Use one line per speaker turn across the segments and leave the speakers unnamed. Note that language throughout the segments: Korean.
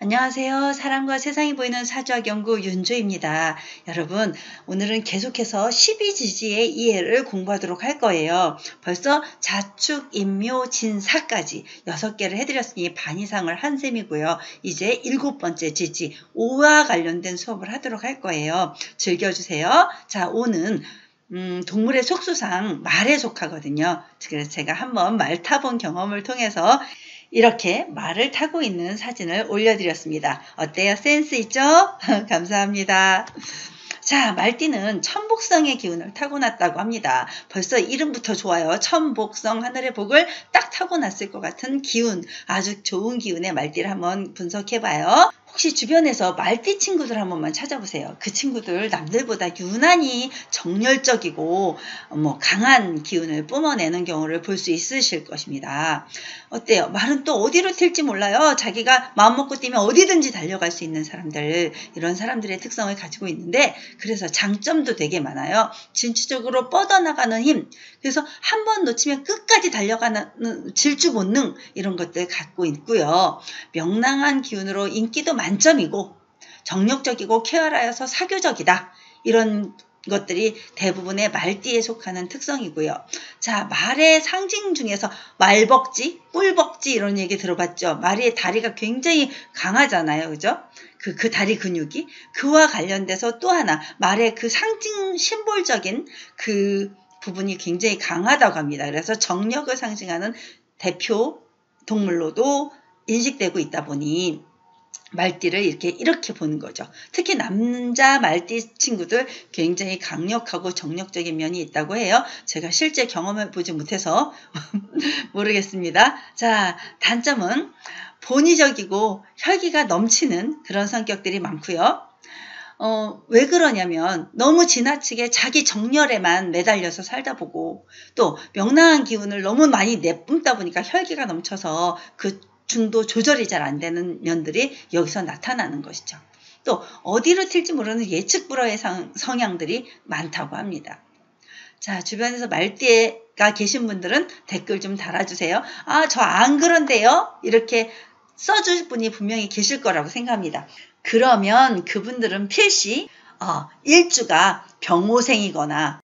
안녕하세요. 사람과 세상이 보이는 사주학 연구 윤주입니다. 여러분, 오늘은 계속해서 12지지의 이해를 공부하도록 할 거예요. 벌써 자축, 인묘, 진사까지 6개를 해드렸으니 반 이상을 한 셈이고요. 이제 7번째 지지, 오와 관련된 수업을 하도록 할 거예요. 즐겨주세요. 자, 오는 동물의 속수상 말에 속하거든요. 그래서 제가 한번 말 타본 경험을 통해서 이렇게 말을 타고 있는 사진을 올려드렸습니다. 어때요? 센스 있죠? 감사합니다. 자, 말띠는 천복성의 기운을 타고났다고 합니다. 벌써 이름부터 좋아요. 천복성, 하늘의 복을 딱 타고났을 것 같은 기운, 아주 좋은 기운의 말띠를 한번 분석해봐요. 혹시 주변에서 말띠 친구들 한 번만 찾아보세요. 그 친구들 남들보다 유난히 정열적이고 강한 기운을 뿜어내는 경우를 볼 수 있으실 것입니다. 어때요? 말은 또 어디로 튈지 몰라요. 자기가 마음먹고 뛰면 어디든지 달려갈 수 있는 사람들, 이런 사람들의 특성을 가지고 있는데, 그래서 장점도 되게 많아요. 진취적으로 뻗어나가는 힘, 그래서 한 번 놓치면 끝까지 달려가는 질주 본능, 이런 것들 갖고 있고요. 명랑한 기운으로 인기도 만점이고 정력적이고 쾌활하여서 사교적이다. 이런 것들이 대부분의 말띠에 속하는 특성이고요. 자, 말의 상징 중에서 말벅지, 꿀벅지 이런 얘기 들어봤죠? 말의 다리가 굉장히 강하잖아요. 그죠? 그 다리 근육이. 그와 관련돼서 또 하나 말의 그 상징 심볼적인 그 부분이 굉장히 강하다고 합니다. 그래서 정력을 상징하는 대표 동물로도 인식되고 있다 보니 말띠를 이렇게 보는 거죠. 특히 남자 말띠 친구들 굉장히 강력하고 정력적인 면이 있다고 해요. 제가 실제 경험해 보지 못해서 모르겠습니다. 자, 단점은 본의적이고 혈기가 넘치는 그런 성격들이 많고요. 왜 그러냐면 너무 지나치게 자기 정열에만 매달려서 살다 보고 또 명랑한 기운을 너무 많이 내뿜다 보니까 혈기가 넘쳐서 그 중도 조절이 잘 안 되는 면들이 여기서 나타나는 것이죠. 또 어디로 튈지 모르는 예측 불허의 성향들이 많다고 합니다. 자, 주변에서 말띠가 계신 분들은 댓글 좀 달아주세요. 아, 저 안 그런데요? 이렇게 써줄 분이 분명히 계실 거라고 생각합니다. 그러면 그분들은 필시 일주가 병오생이거나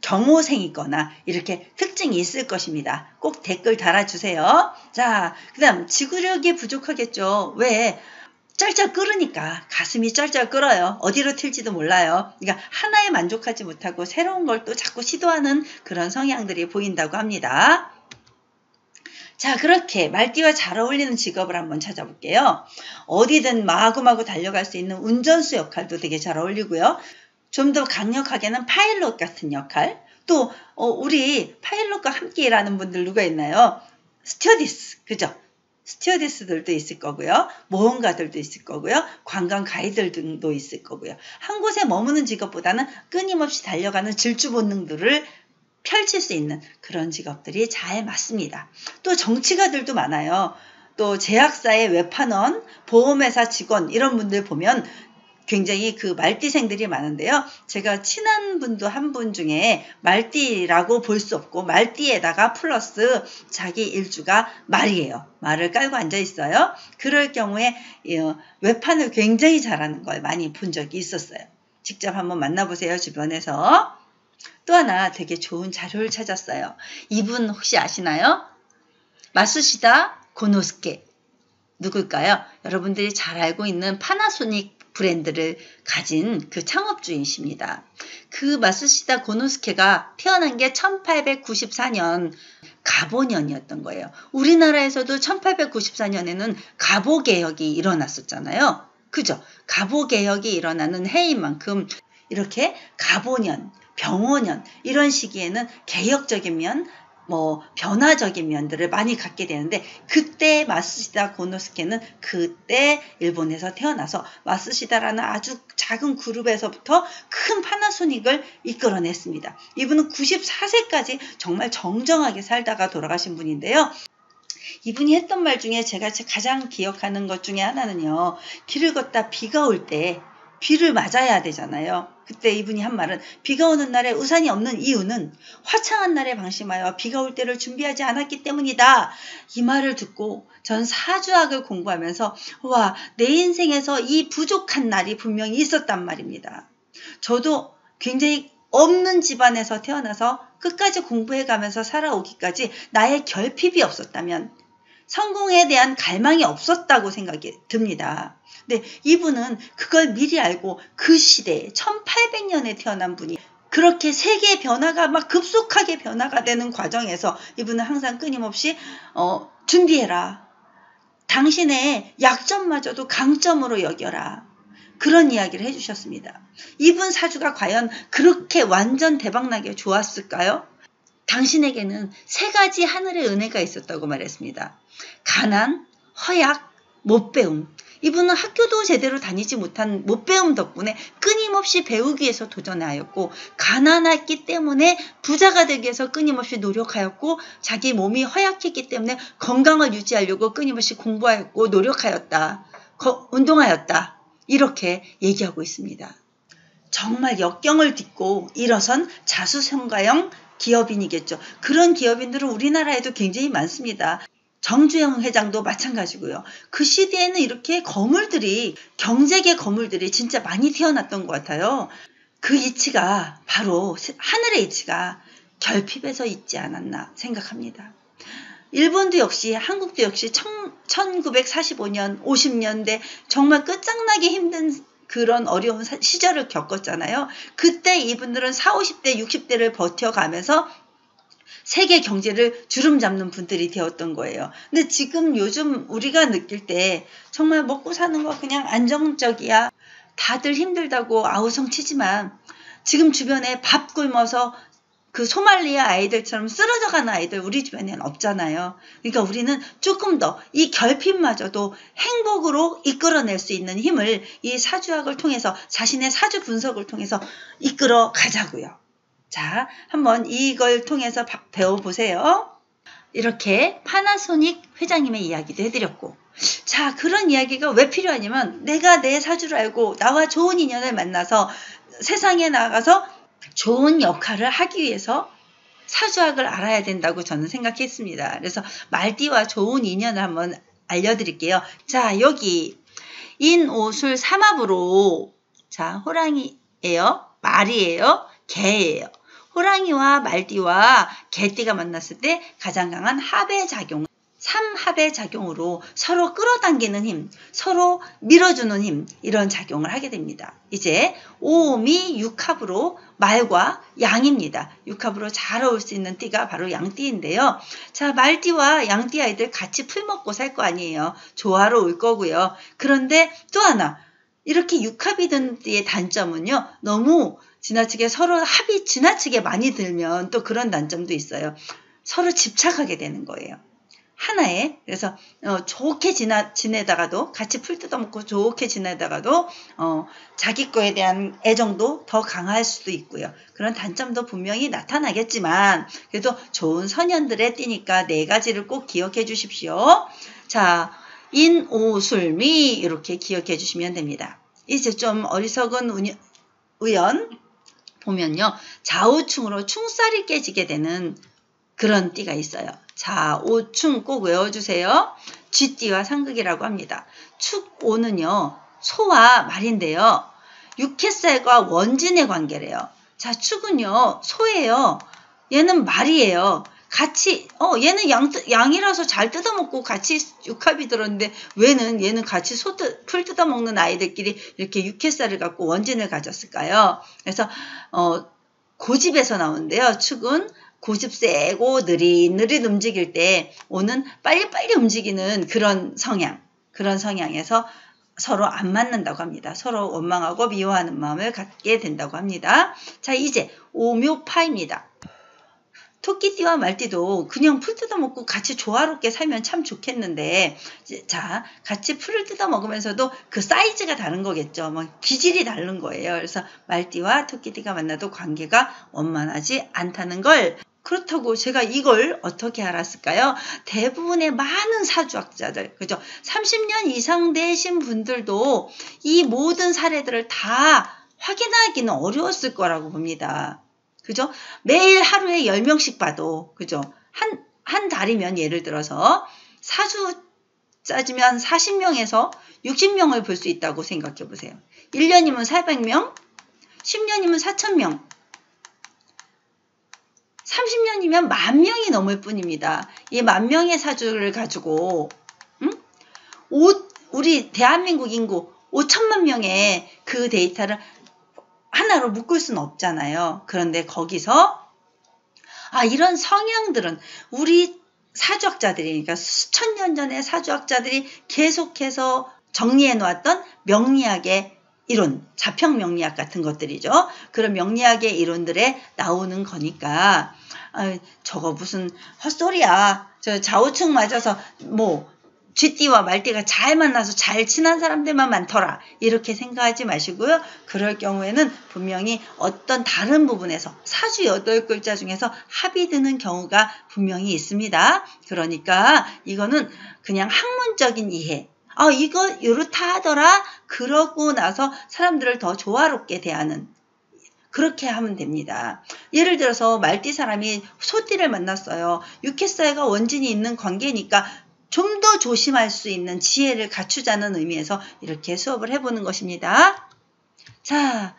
경오생이거나 이렇게 특징이 있을 것입니다. 꼭 댓글 달아주세요. 자, 그 다음 지구력이 부족하겠죠. 왜? 쩔쩔 끓으니까 가슴이 쩔쩔 끓어요. 어디로 튈지도 몰라요. 그러니까 하나에 만족하지 못하고 새로운 걸 또 자꾸 시도하는 그런 성향들이 보인다고 합니다. 자, 그렇게 말띠와 잘 어울리는 직업을 한번 찾아볼게요. 어디든 마구마구 달려갈 수 있는 운전수 역할도 되게 잘 어울리고요. 좀 더 강력하게는 파일럿 같은 역할, 또 우리 파일럿과 함께 일하는 분들 누가 있나요? 스튜어디스, 그죠? 스튜어디스들도 있을 거고요. 모험가들도 있을 거고요. 관광 가이드들도 있을 거고요. 한 곳에 머무는 직업보다는 끊임없이 달려가는 질주 본능들을 펼칠 수 있는 그런 직업들이 잘 맞습니다. 또 정치가들도 많아요. 또 제약사의 외판원, 보험회사 직원 이런 분들 보면 굉장히 그 말띠생들이 많은데요. 제가 친한 분도 한 분 중에 말띠라고 볼 수 없고 말띠에다가 플러스 자기 일주가 말이에요. 말을 깔고 앉아 있어요. 그럴 경우에 외판을 굉장히 잘하는 걸 많이 본 적이 있었어요. 직접 한번 만나보세요. 주변에서. 또 하나 되게 좋은 자료를 찾았어요. 이분 혹시 아시나요? 마쓰시다 고노스케. 누굴까요? 여러분들이 잘 알고 있는 파나소닉 브랜드를 가진 그 창업주이십니다. 그 마쓰시다 고노스케가 태어난 게 1894년 갑오년이었던 거예요. 우리나라에서도 1894년에는 갑오개혁이 일어났었잖아요. 그죠? 갑오개혁이 일어나는 해인 만큼 이렇게 갑오년, 병오년 이런 시기에는 개혁적인 면, 변화적인 면들을 많이 갖게 되는데 그때 마쓰시다 고노스케는 그때 일본에서 태어나서 마쓰시다라는 아주 작은 그룹에서부터 큰 파나소닉을 이끌어냈습니다. 이분은 94세까지 정말 정정하게 살다가 돌아가신 분인데요. 이분이 했던 말 중에 제가 가장 기억하는 것 중에 하나는요. 길을 걷다 비가 올 때 비를 맞아야 되잖아요. 그때 이분이 한 말은 비가 오는 날에 우산이 없는 이유는 화창한 날에 방심하여 비가 올 때를 준비하지 않았기 때문이다. 이 말을 듣고 전 사주학을 공부하면서 와, 내 인생에서 이 부족한 날이 분명히 있었단 말입니다. 저도 굉장히 없는 집안에서 태어나서 끝까지 공부해가면서 살아오기까지 나의 결핍이 없었다면 성공에 대한 갈망이 없었다고 생각이 듭니다. 근데 이분은 그걸 미리 알고 그 시대에 1800년에 태어난 분이 그렇게 세계의 변화가 막 급속하게 변화가 되는 과정에서 이분은 항상 끊임없이 준비해라. 당신의 약점마저도 강점으로 여겨라. 그런 이야기를 해주셨습니다. 이분 사주가 과연 그렇게 완전 대박나게 좋았을까요? 당신에게는 3가지 하늘의 은혜가 있었다고 말했습니다. 가난, 허약, 못배움. 이분은 학교도 제대로 다니지 못한 못배움 덕분에 끊임없이 배우기 위해서 도전하였고, 가난했기 때문에 부자가 되기 위해서 끊임없이 노력하였고, 자기 몸이 허약했기 때문에 건강을 유지하려고 끊임없이 공부하였고 노력하였다. 운동하였다. 이렇게 얘기하고 있습니다. 정말 역경을 딛고 일어선 자수성가형 기업인이겠죠. 그런 기업인들은 우리나라에도 굉장히 많습니다. 정주영 회장도 마찬가지고요. 그 시대에는 이렇게 거물들이, 경제계 거물들이 진짜 많이 태어났던 것 같아요. 그 이치가 바로 하늘의 이치가 결핍에서 있지 않았나 생각합니다. 일본도 역시, 한국도 역시 1945년, 50년대 정말 끝장나기 힘든 그런 어려운 시절을 겪었잖아요. 그때 이분들은 40, 50대, 60대를 버텨가면서 세계 경제를 주름 잡는 분들이 되었던 거예요. 근데 지금 요즘 우리가 느낄 때 정말 먹고 사는 거 그냥 안정적이야. 다들 힘들다고 아우성치지만 지금 주변에 밥 굶어서 그 소말리아 아이들처럼 쓰러져가는 아이들 우리 주변에는 없잖아요. 그러니까 우리는 조금 더 이 결핍마저도 행복으로 이끌어낼 수 있는 힘을 이 사주학을 통해서, 자신의 사주 분석을 통해서 이끌어 가자고요. 자, 한번 이걸 통해서 배워보세요. 이렇게 파나소닉 회장님의 이야기도 해드렸고, 자, 그런 이야기가 왜 필요하냐면 내가 내 사주를 알고 나와 좋은 인연을 만나서 세상에 나가서 좋은 역할을 하기 위해서 사주학을 알아야 된다고 저는 생각했습니다. 그래서 말띠와 좋은 인연을 한번 알려드릴게요. 자, 여기 인오술 삼합으로, 자, 호랑이예요, 말이에요, 개예요. 호랑이와 말띠와 개띠가 만났을 때 가장 강한 합의 작용, 삼합의 작용으로 서로 끌어당기는 힘, 서로 밀어주는 힘, 이런 작용을 하게 됩니다. 이제 오음이 육합으로 말과 양입니다. 육합으로 잘 어울 수 있는 띠가 바로 양띠인데요. 자, 말띠와 양띠 아이들 같이 풀 먹고 살 거 아니에요. 조화로울 거고요. 그런데 또 하나, 이렇게 육합이 된 띠의 단점은요, 너무 지나치게 서로 합이 지나치게 많이 들면 또 그런 단점도 있어요. 서로 집착하게 되는 거예요. 하나에. 그래서 좋게 지내다가도, 같이 풀 뜯어먹고 좋게 지내다가도 자기 거에 대한 애정도 더 강할 수도 있고요. 그런 단점도 분명히 나타나겠지만 그래도 좋은 선연들의 띠니까 4가지를 꼭 기억해 주십시오. 자, 인오술미 이렇게 기억해 주시면 됩니다. 이제 좀 어리석은 우연 보면요, 좌우충으로 충살이 깨지게 되는 그런 띠가 있어요. 좌우충 꼭 외워주세요. 쥐띠와 상극이라고 합니다. 축오는요, 소와 말인데요, 육해살과 원진의 관계래요. 자, 축은요, 소예요. 얘는 말이에요. 같이 얘는 양이라서 잘 뜯어먹고 같이 육합이 들었는데 얘는 같이 풀 뜯어먹는 아이들끼리 이렇게 육해살을 갖고 원진을 가졌을까요? 그래서 고집에서 나오는데요. 축은 고집 세고 느릿느릿 움직일 때 오는 빨리빨리 움직이는 그런 성향에서 서로 안 맞는다고 합니다. 서로 원망하고 미워하는 마음을 갖게 된다고 합니다. 자, 이제 오묘파입니다. 토끼띠와 말띠도 그냥 풀 뜯어먹고 같이 조화롭게 살면 참 좋겠는데, 자, 같이 풀을 뜯어먹으면서도 그 사이즈가 다른 거겠죠. 기질이 다른 거예요. 그래서 말띠와 토끼띠가 만나도 관계가 원만하지 않다는 걸 그렇다고 제가 이걸 어떻게 알았을까요? 대부분의 많은 사주학자들, 그죠? 30년 이상 되신 분들도 이 모든 사례들을 다 확인하기는 어려웠을 거라고 봅니다. 그죠? 매일 하루에 10명씩 봐도, 그죠? 한 달이면 예를 들어서 사주 짜지면 40명에서 60명을 볼 수 있다고 생각해 보세요. 1년이면 400명, 10년이면 4,000명, 30년이면 10,000명이 넘을 뿐입니다. 이 10,000명의 사주를 가지고 우리 대한민국 인구 5천만 명의 그 데이터를 하나로 묶을 수는 없잖아요. 그런데 거기서 이런 성향들은 우리 사주학자들이니까 수천 년 전에 사주학자들이 계속해서 정리해 놓았던 명리학의 이론, 자평 명리학 같은 것들이죠. 그런 명리학의 이론들에 나오는 거니까 저거 무슨 헛소리야. 저 좌우측 맞아서 뭐 쥐띠와 말띠가 잘 만나서 잘 친한 사람들만 많더라. 이렇게 생각하지 마시고요. 그럴 경우에는 분명히 어떤 다른 부분에서 사주 8글자 중에서 합이 드는 경우가 분명히 있습니다. 그러니까 이거는 그냥 학문적인 이해. 이거 이렇다 하더라. 그러고 나서 사람들을 더 조화롭게 대하는 그렇게 하면 됩니다. 예를 들어서 말띠 사람이 소띠를 만났어요. 육해사회가 원진이 있는 관계니까 좀 더 조심할 수 있는 지혜를 갖추자는 의미에서 이렇게 수업을 해보는 것입니다. 자,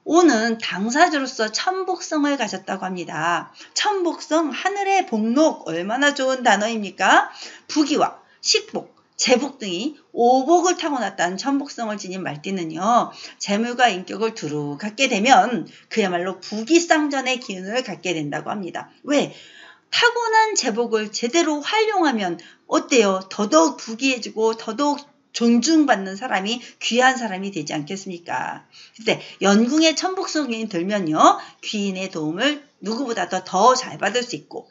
오는 당사주로서 천복성을 가졌다고 합니다. 천복성, 하늘의 복록, 얼마나 좋은 단어입니까? 부귀와 식복, 재복 등이 오복을 타고났다는 천복성을 지닌 말띠는요. 재물과 인격을 두루 갖게 되면 그야말로 부귀상전의 기운을 갖게 된다고 합니다. 왜? 타고난 재복을 제대로 활용하면 어때요? 더더욱 부귀해지고 더더욱 존중받는 사람이 귀한 사람이 되지 않겠습니까? 근데 연궁의 천복성이 들면요. 귀인의 도움을 누구보다 더 잘 받을 수 있고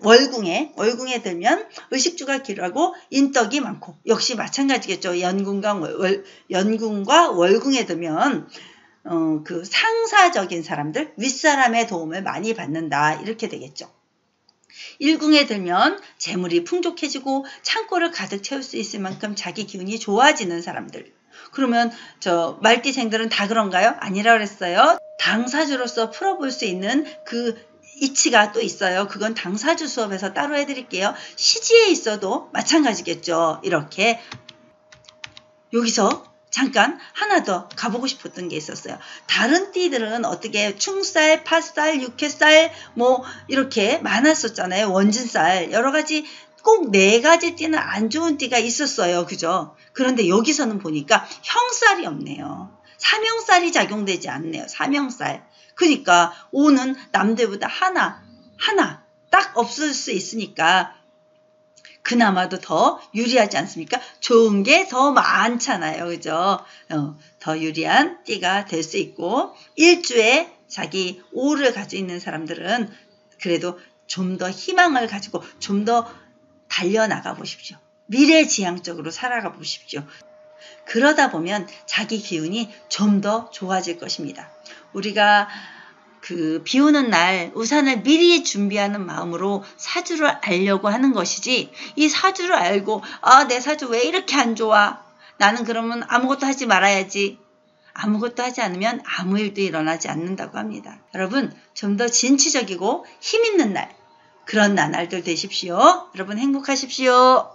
월궁에 들면 의식주가 길하고 인덕이 많고 역시 마찬가지겠죠. 연궁과 월궁에 들면 그 상사적인 사람들, 윗사람의 도움을 많이 받는다. 이렇게 되겠죠. 일궁에 들면 재물이 풍족해지고 창고를 가득 채울 수 있을 만큼 자기 기운이 좋아지는 사람들. 그러면 저 말띠생들은 다 그런가요? 아니라 그랬어요. 당사주로서 풀어볼 수 있는 그 이치가 또 있어요. 그건 당사주 수업에서 따로 해드릴게요. 시지에 있어도 마찬가지겠죠. 이렇게 여기서 잠깐 하나 더 가보고 싶었던 게 있었어요. 다른 띠들은 어떻게 충살, 팥살, 육해살 뭐 이렇게 많았었잖아요. 원진살 여러 가지 꼭 4가지 띠는 안 좋은 띠가 있었어요. 그죠? 그런데 여기서는 보니까 형살이 없네요. 사명살이 작용되지 않네요. 사명살. 그러니까 오는 남들보다 하나 딱 없을 수 있으니까 그나마도 더 유리하지 않습니까? 좋은 게 더 많잖아요. 그죠? 더 유리한 띠가 될 수 있고 일주에 자기 오를 가지고 있는 사람들은 그래도 좀 더 희망을 가지고 좀 더 달려나가 보십시오. 미래지향적으로 살아가 보십시오. 그러다 보면 자기 기운이 좀 더 좋아질 것입니다. 우리가 비 오는 날 우산을 미리 준비하는 마음으로 사주를 알려고 하는 것이지 이 사주를 알고 내 사주 왜 이렇게 안 좋아? 나는 그러면 아무것도 하지 말아야지. 아무것도 하지 않으면 아무 일도 일어나지 않는다고 합니다. 여러분 좀 더 진취적이고 힘있는 날 그런 나날들 되십시오. 여러분 행복하십시오.